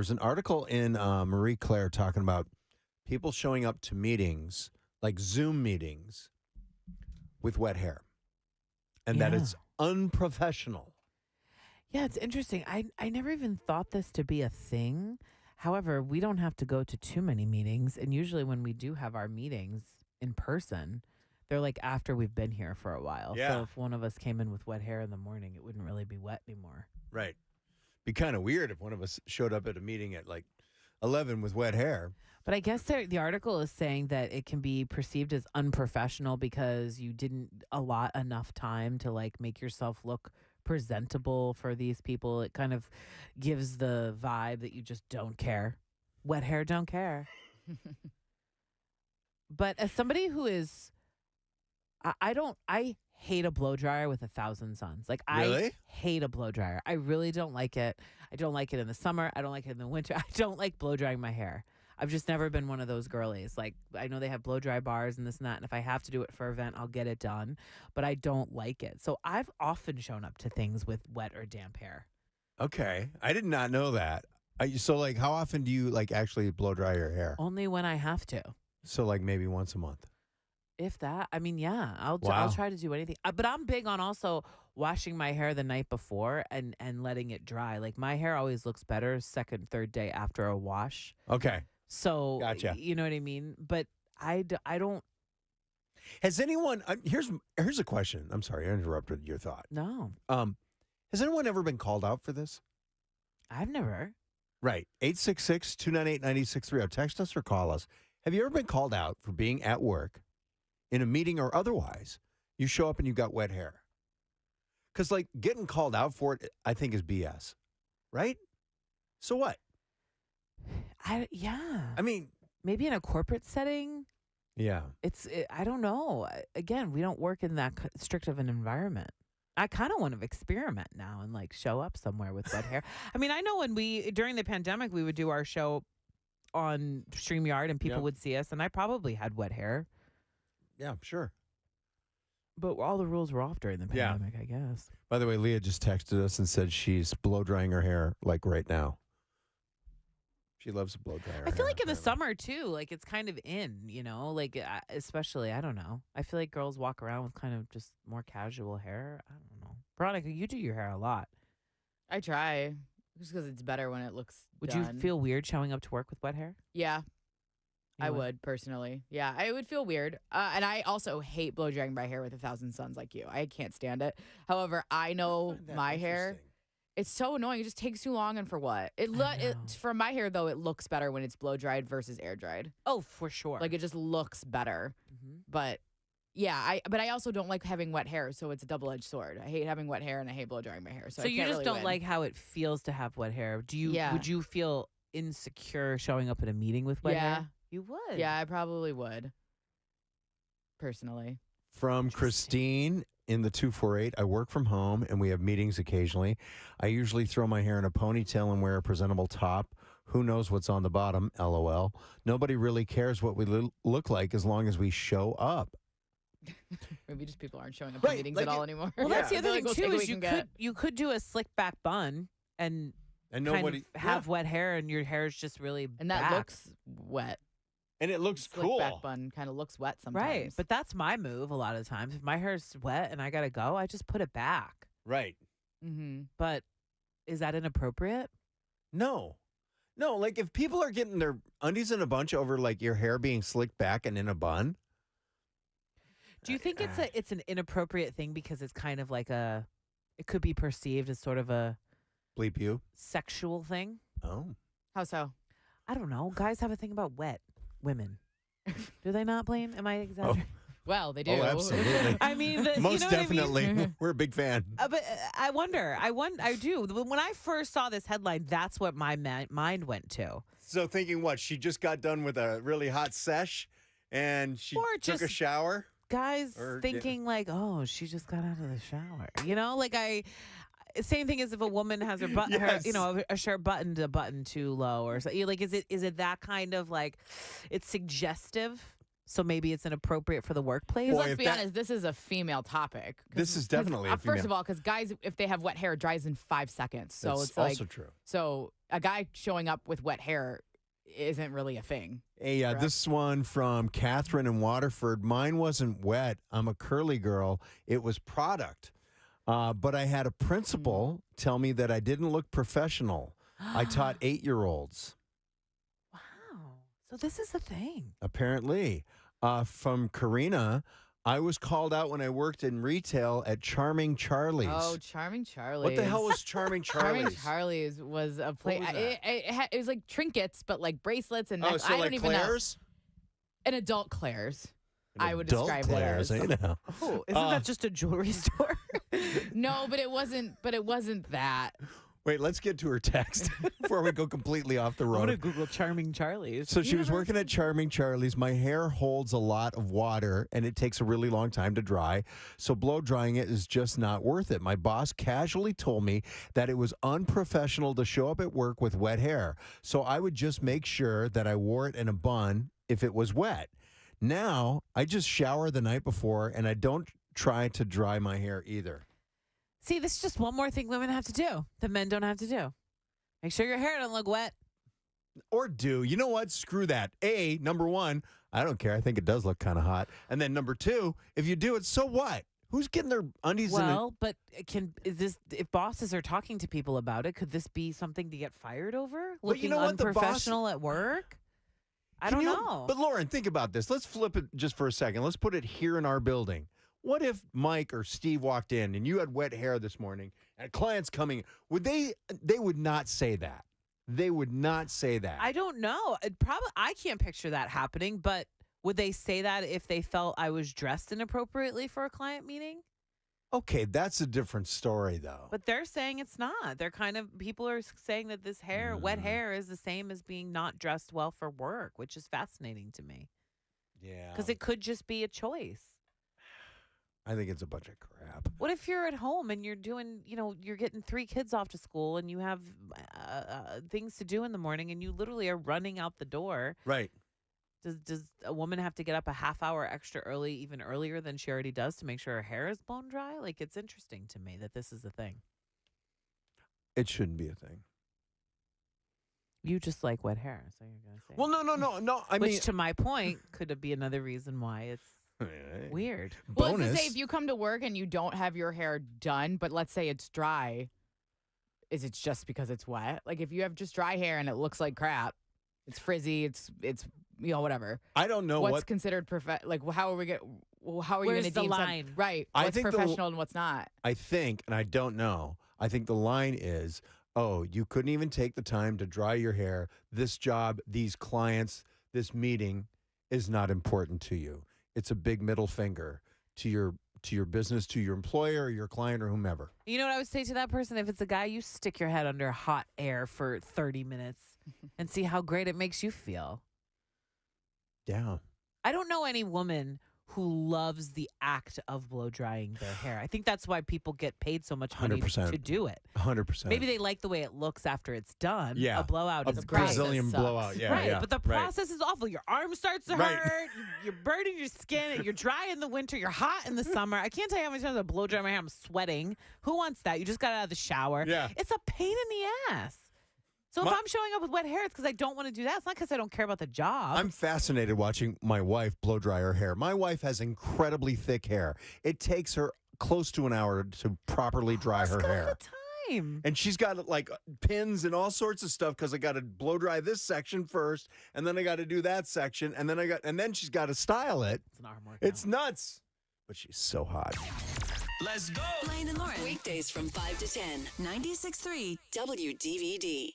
There's an article in Marie Claire talking about people showing up to meetings, like Zoom meetings, with wet hair, and that Yeah. it's unprofessional. Yeah, it's interesting. I never even thought this to be a thing. However, we don't have to go to too many meetings. And usually when we do have our meetings in person, they're like after we've been here for a while. Yeah. So if one of us came in with wet hair in the morning, it wouldn't really be wet anymore. Right. Be kind of weird if one of us showed up at a meeting at like 11 with wet hair. But I guess the article is saying that it can be perceived as unprofessional because you didn't allot enough time to like make yourself look presentable for these people. It kind of gives the vibe that you just don't care. Wet hair don't care. But as somebody who is, I hate a blow dryer with 1,000 suns. Like Really? I hate a blow dryer. I really don't like it. I don't like it in the summer. I don't like it in the winter. I don't like blow drying my hair. I've just never been one of those girlies. Like, I know they have blow dry bars and this and that. And if I have to do it for an event, I'll get it done. But I don't like it. So I've often shown up to things with wet or damp hair. Okay. I did not know that. So, like, how often do you, like, actually blow dry your hair? Only when I have to. So, like, maybe once a month. If that, I mean, yeah, I'll Wow. try to do anything. But I'm big on also washing my hair the night before and letting it dry. Like, my hair always looks better second, third day after a wash. Okay. So, Gotcha. You know what I mean? But I don't Has anyone, here's a question. I'm sorry, I interrupted your thought. know. Has anyone ever been called out for this? I've never. Right. 866-298-9630. Text us or call us. Have you ever been called out for being at work, in a meeting or otherwise? You show up and you got wet hair. Because, like, getting called out for it, I think, is BS. Right? So what? Yeah. I mean, Maybe in a corporate setting, yeah. I don't know. Again, we don't work in that strict of an environment. I kind of want to experiment now and like show up somewhere with wet hair. I mean, I know when during the pandemic, we would do our show on StreamYard and people Yep. would see us, and I probably had wet hair, Yeah, sure. but all the rules were off during the Yeah. pandemic, I guess. By the way, Leah just texted us and said she's blow drying her hair, like, right now. She loves to blow dry her I feel hair, like in the apparently. summer too, like it's kind of in, like especially, I don't know. I feel like girls walk around with kind of just more casual hair. I don't know. Veronica, you do your hair a lot. I try just because it's better when it looks Would done. you feel weird showing up to work with wet hair? Yeah, You I would personally. Yeah, I would feel weird. And I also hate blow drying my hair with 1,000 suns like you. I can't stand it. However, I know find that my hair. interesting. It's so annoying. It just takes too long, and for what? I know. For my hair though, it looks better when it's blow dried versus air dried. Oh, for sure. Like it just looks better. Mhm. But yeah, but I also don't like having wet hair, so it's a double-edged sword. I hate having wet hair and I hate blow drying my hair. So, So I you can't just really don't win. like how it feels to have wet hair. Do you? Yeah. Would you feel insecure showing up at a meeting with wet Yeah. hair? You would. Yeah, I probably would. Personally. From Interesting. Christine in the 248, I work from home and we have meetings occasionally. I usually throw my hair in a ponytail and wear a presentable top. Who knows what's on the bottom? LOL. Nobody really cares what we look like as long as we show up. Maybe just people aren't showing up Right, to meetings like at all it- anymore. Well, that's the I other feel thing like we'll too. take what Is we you can get. could do a slick back bun and And kind nobody of have wet hair, and your hair is just really And that back. looks wet. and it looks Slick cool. back bun kind of looks wet sometimes. Right, but that's my move a lot of times. If my hair's wet and I gotta go, I just put it back. Right. Mm-hmm. But is that inappropriate? No. No, like if people are getting their undies in a bunch over like your hair being slicked back and in a bun. Do you think it's an inappropriate thing because it's kind of like it could be perceived as sort of a Bleep you. sexual thing? Oh. How so? I don't know. Guys have a thing about wet women. Do they not, Blaine? Am I exaggerating? Well, they do. Oh, absolutely. I mean, you Most know what I mean? definitely. We're a big fan. But I wonder. I do. When I first saw this headline, that's what my mind went to. So thinking what? She just got done with a really hot sesh and she Or took a just- shower? Guys Or, thinking like, oh, she just got out of the shower. Like same thing as if a woman has her button, Yes. a shirt buttoned a button too low or so. Like, is it that kind of like, it's suggestive? So maybe it's inappropriate for the workplace. Boy, Let's if be honest, this is a female topic. This is definitely a First female. of all, because guys, if they have wet hair, it dries in 5 seconds. So That's it's like, also true. so a guy showing up with wet hair isn't really a thing. Hey, this one from Catherine in Waterford. Mine wasn't wet. I'm a curly girl. It was product. But I had a principal tell me that I didn't look professional. I taught 8-year-olds. Wow. So this is a thing. Apparently. From Karina, I was called out when I worked in retail at Charming Charlie's. Oh, Charming Charlie's. What the hell was Charming Charlie's? Charming Charlie's was a place. was that? It was like trinkets, but like bracelets and Oh, necklaces. so I like don't even know. Claire's? An adult Claire's. I would Adult describe Claire's, it as. I know. Oh, isn't that just a jewelry store? No, but it wasn't. But it wasn't that. Wait, let's get to her text before we go completely off the I'm gonna road. Google Charming Charlie's. So she was working at Charming Charlie's. My hair holds a lot of water and it takes a really long time to dry. So blow drying it is just not worth it. My boss casually told me that it was unprofessional to show up at work with wet hair. So I would just make sure that I wore it in a bun if it was wet. Now I just shower the night before and I don't try to dry my hair either. See, this is just one more thing women have to do that men don't have to do. Make sure your hair doesn't look wet. Or do. You know what? Screw that. Number one, I don't care. I think it does look kind of hot. And then number two, if you do it, so what? Who's getting their undies in Well, but is this if bosses are talking to people about it? Could this be something to get fired over? But Looking you know what? The boss- unprofessional at work? I don't know. But Lauren, think about this. Let's flip it just for a second. Let's put it here in our building. What if Mike or Steve walked in and you had wet hair this morning and a client's coming? Would they would not say that. They would not say that. I don't know. I can't picture that happening, but would they say that if they felt I was dressed inappropriately for a client meeting? Okay, that's a different story though. But they're saying it's not. People are saying that this wet hair is the same as being not dressed well for work, which is fascinating to me. Yeah. Because it could just be a choice. I think it's a bunch of crap. What if you're at home and you're doing, you're getting 3 kids off to school and you have things to do in the morning and you literally are running out the door? Right. Does a woman have to get up a half hour extra early, even earlier than she already does, to make sure her hair is blown dry? Like, it's interesting to me that this is a thing. It shouldn't be a thing. You just like wet hair, so you're going to say. Well, no. Which, to my point, could be another reason why it's weird. Well, bonus. let's just say if you come to work and you don't have your hair done, but let's say it's dry, is it just because it's wet? Like if you have just dry hair and it looks like crap, it's frizzy, it's whatever. I don't know what's what considered like how are you Where's going to the deem line? Right. I What's think professional and what's not? I think, and I don't know. I think the line is, oh, you couldn't even take the time to dry your hair. This job, these clients, this meeting is not important to you. It's a big middle finger to your business, to your employer, or your client, or whomever. You know what I would say to that person? If it's a guy, you stick your head under hot air for 30 minutes and see how great it makes you feel. Yeah. I don't know any woman who loves the act of blow drying their hair. I think that's why people get paid so much money 100%. to do it. 100%. Maybe they like the way it looks after it's done. Yeah. A blowout A is great. Brazilian Sucks. blowout. Yeah, right, yeah. but the Right. process is awful. Your arm starts to Right. hurt. You're burning your skin. You're dry in the winter. You're hot in the summer. I can't tell you how many times I blow dry my hair. I'm sweating. Who wants that? You just got out of the shower. Yeah. It's a pain in the ass. So if I'm showing up with wet hair, it's because I don't want to do that. It's not because I don't care about the job. I'm fascinated watching my wife blow dry her hair. My wife has incredibly thick hair. It takes her close to an hour to properly dry her hair. Time. And she's got like pins and all sorts of stuff because I got to blow dry this section first, and then I got to do that section, and then she's got to style it. It's an arm workout. It's nuts, but she's so hot. Let's go. Blaine and Lauren. Weekdays from 5 to 10. 96.3 WDVD.